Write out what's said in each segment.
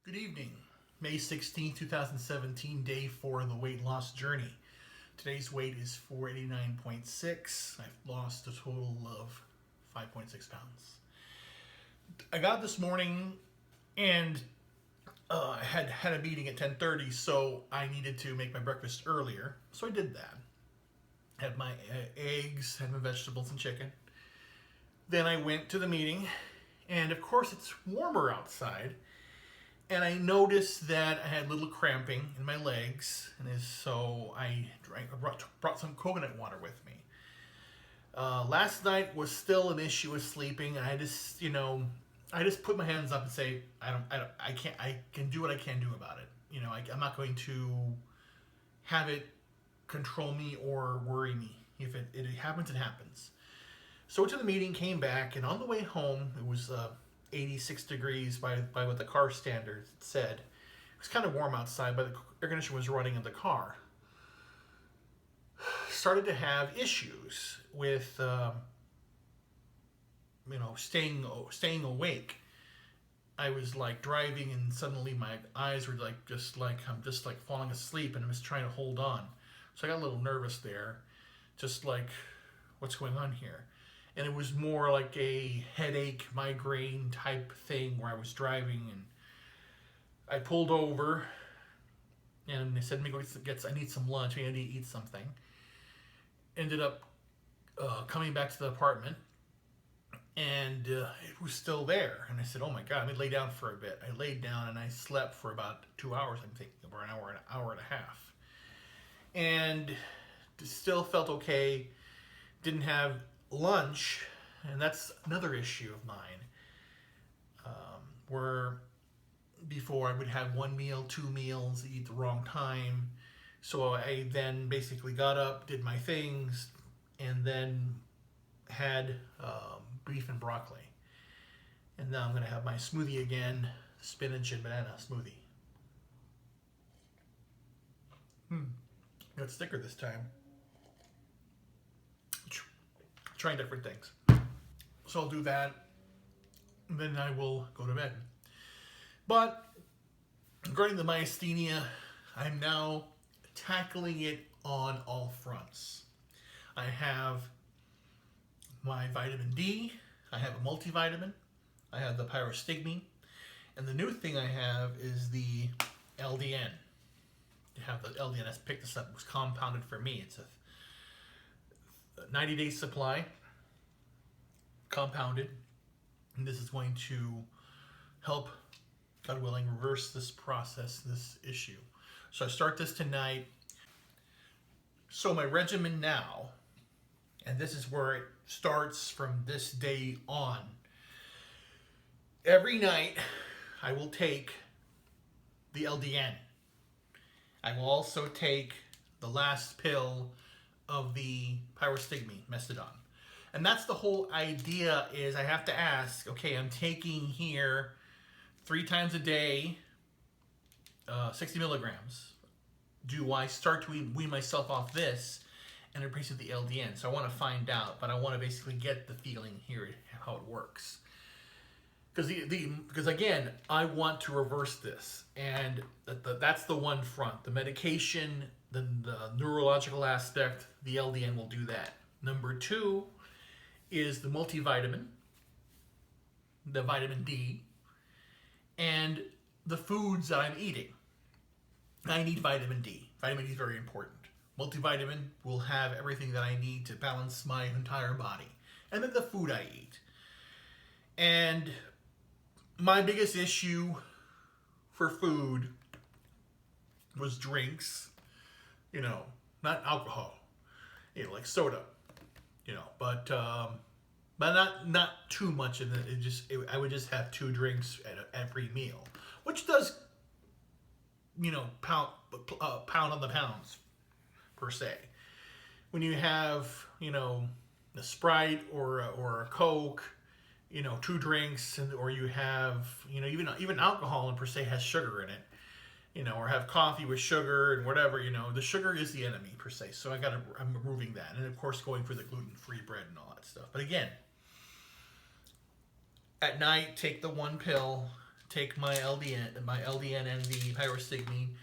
Good evening. May 16, 2017, day 4 of the weight loss journey. Today's weight is 489.6. I've lost a total of 5.6 pounds. I got this morning and I had a meeting at 10:30, so I needed to make my breakfast earlier. So I did that. Had my eggs, had my vegetables and chicken. Then I went to the meeting, and of course it's warmer outside. And I noticed that I had a little cramping in my legs, and so I brought some coconut water with me. Last night was still an issue with sleeping, and I just put my hands up and say, I can do what I can do about it. I'm not going to have it control me or worry me. If it happens, it happens. So went to the meeting, came back, and on the way home, it was 86 degrees by what the car standards said. It was kind of warm outside, but the air conditioner was running in the car. Started to have issues with staying awake. I was like driving, and suddenly my eyes were I'm just falling asleep, and I was trying to hold on. So I got a little nervous there, just like, what's going on here? And it was more like a headache, migraine type thing where I was driving, and I pulled over, and they said, I need some lunch, I need to eat something. Ended up coming back to the apartment, and it was still there. And I said, oh my God, let me lay down for a bit. I laid down, and I slept for about 2 hours, I'm thinking, or an hour and a half. And still felt okay, didn't have lunch, and that's another issue of mine, where before I would have 1 meal, 2 meals, eat the wrong time. So I then basically got up, did my things, and then had beef and broccoli. And now I'm going to have my smoothie again, spinach and banana smoothie. It's thicker this time. Trying different things. So I'll do that, and then I will go to bed. But regarding the myasthenia, I'm now tackling it on all fronts. I have my vitamin D, I have a multivitamin, I have the pyrostigmine, and the new thing I have is the LDN. You have the LDN, I picked this up, it was compounded for me. It's a 90-day supply, compounded, and this is going to help, God willing, reverse this process, this issue. So I start this tonight. So my regimen now, and this is where it starts from this day on. Every night I will take the LDN. I will also take the last pill of the pyrostigmine, methadone. And that's the whole idea, is I have to ask, okay, I'm taking here 3 times a day, 60 milligrams. Do I start to wean myself off this and replace it with the LDN? So I want to find out, but I want to basically get the feeling here, how it works. Because again, I want to reverse this, and that's the one front. The medication, the neurological aspect, the LDN will do that. Number 2 is the multivitamin, the vitamin D, and the foods that I'm eating. I need vitamin D. Vitamin D is very important. Multivitamin will have everything that I need to balance my entire body. And then the food I eat. And my biggest issue for food was drinks, not alcohol, like soda, but not too much of it. I would just have 2 drinks at every meal, which does, pound on the pounds per se. When you have, a Sprite or a Coke, 2 drinks, or you have, even alcohol per se has sugar in it, or have coffee with sugar and whatever, the sugar is the enemy per se. So I'm removing that. And of course going for the gluten-free bread and all that stuff. But again, at night, take the 1 pill, take my LDN and the pyristigmine,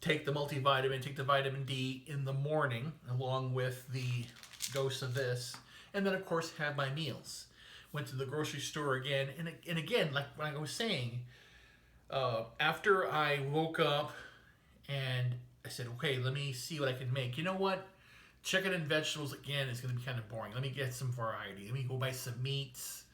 take the multivitamin, take the vitamin D in the morning along with the dose of this, and then of course have my meals. Went to the grocery store again, and again, like I was saying, after I woke up and I said, okay, let me see what I can make. You know what? Chicken and vegetables again is going to be kind of boring. Let me get some variety. Let me go buy some meats.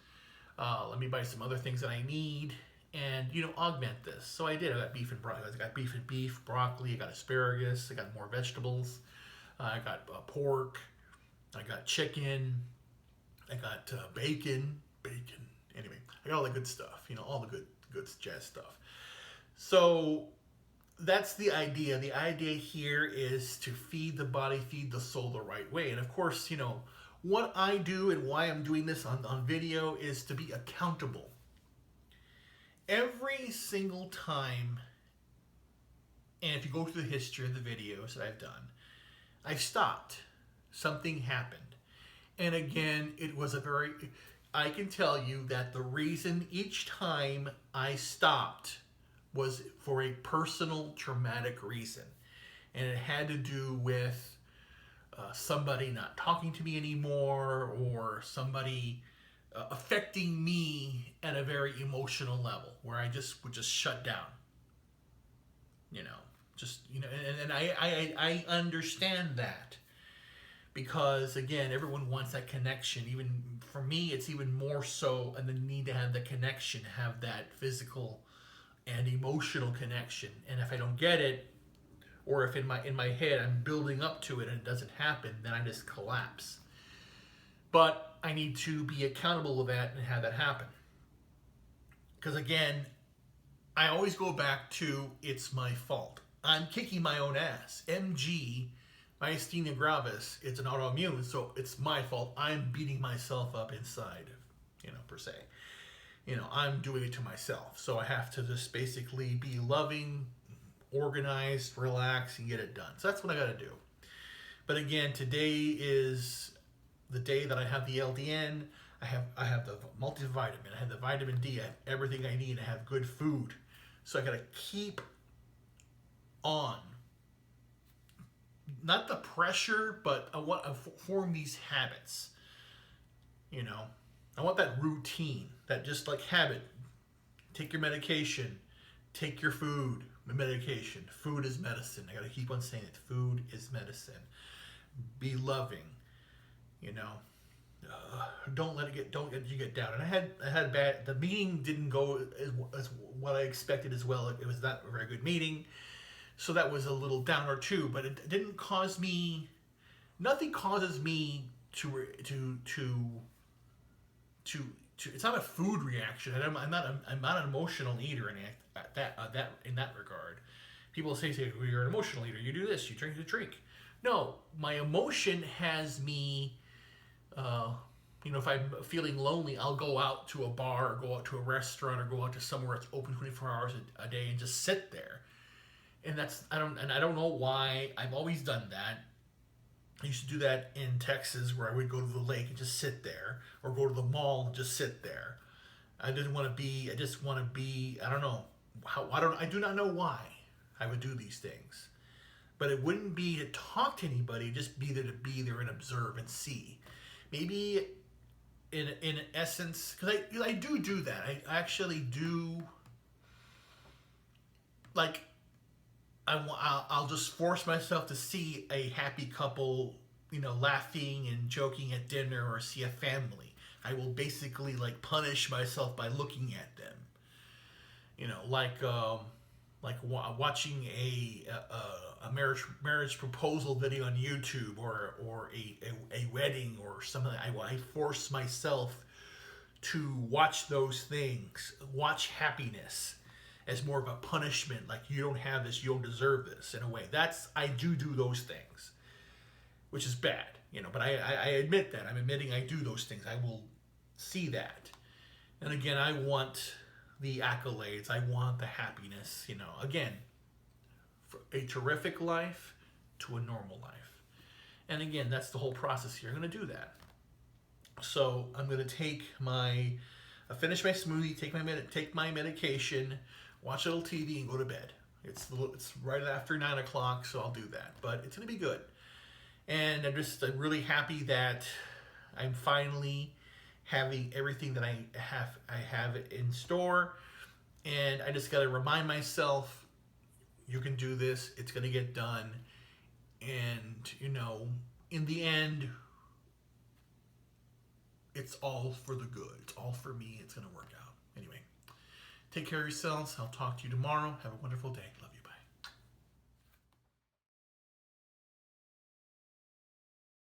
Let me buy some other things that I need, and augment this. So I did. I got beef and broccoli. I got beef, broccoli. I got asparagus. I got more vegetables. I got pork. I got chicken. I got bacon. Anyway, I got all the good stuff. All the good jazz stuff. So that's the idea. The idea here is to feed the body, feed the soul the right way. And of course, what I do and why I'm doing this on video is to be accountable. Every single time, and if you go through the history of the videos that I've done, I've stopped. Something happened. And again, I can tell you that the reason each time I stopped was for a personal traumatic reason. And it had to do with somebody not talking to me anymore, or somebody affecting me at a very emotional level where I would just shut down. And I understand that, because again, everyone wants that connection. Even for me, it's even more so, and the need to have the connection, have that physical and emotional connection. And if I don't get it, or if in my head I'm building up to it and it doesn't happen, then I just collapse. But I need to be accountable of that and have that happen. Because again, I always go back to, it's my fault. I'm kicking my own ass. MG, myasthenia gravis, it's an autoimmune, so it's my fault. I'm beating myself up inside, per se. I'm doing it to myself. So I have to just basically be loving, organized, relax, and get it done. So that's what I got to do. But again, today is the day that I have the LDN. I have the multivitamin. I have the vitamin D. I have everything I need. I have good food. So I got to keep on. Not the pressure, but I want to form these habits. I want that routine, that just like habit. Take your medication. Take your food. Medication. Food is medicine. I got to keep on saying it. Food is medicine. Be loving. Don't let you get down. And I had bad. The meeting didn't go as what I expected as well. It was not a very good meeting, so that was a little downer too. But it didn't cause me. Nothing causes me to. It's not a food reaction. I'm not an emotional eater in that regard. People say, well, you're an emotional eater. You do this. You drink. No, my emotion has me. If I'm feeling lonely, I'll go out to a bar, or go out to a restaurant, or go out to somewhere that's open 24 hours a day and just sit there. And I don't know why. I've always done that. I used to do that in Texas, where I would go to the lake and just sit there, or go to the mall and just sit there. I just want to be. I don't know how. I do not know why I would do these things, but it wouldn't be to talk to anybody. Just be there and observe and see. Maybe in essence, because I do that. I actually do. Like, I'll just force myself to see a happy couple, laughing and joking at dinner, or see a family. I will basically punish myself by looking at them. Watching a marriage proposal video on YouTube, or a wedding or something. I force myself to watch those things, watch happiness as more of a punishment. Like, you don't have this, you don't deserve this, in a way. I do those things, which is bad, but I admit that. I'm admitting I do those things. I will see that. And again, I want the accolades. I want the happiness, again, for a terrific life to a normal life. And again, that's the whole process here. I'm going to do that. So I'm going to take my I finish my smoothie, take my medication, watch a little TV, and go to bed. It's right after 9 o'clock, so I'll do that. But it's gonna be good. And I'm really happy that I'm finally having everything that I have in store. And I just got to remind myself, you can do this. It's going to get done. And, in the end, it's all for the good. It's all for me. It's going to work out. Anyway, take care of yourselves. I'll talk to you tomorrow. Have a wonderful day. Love you.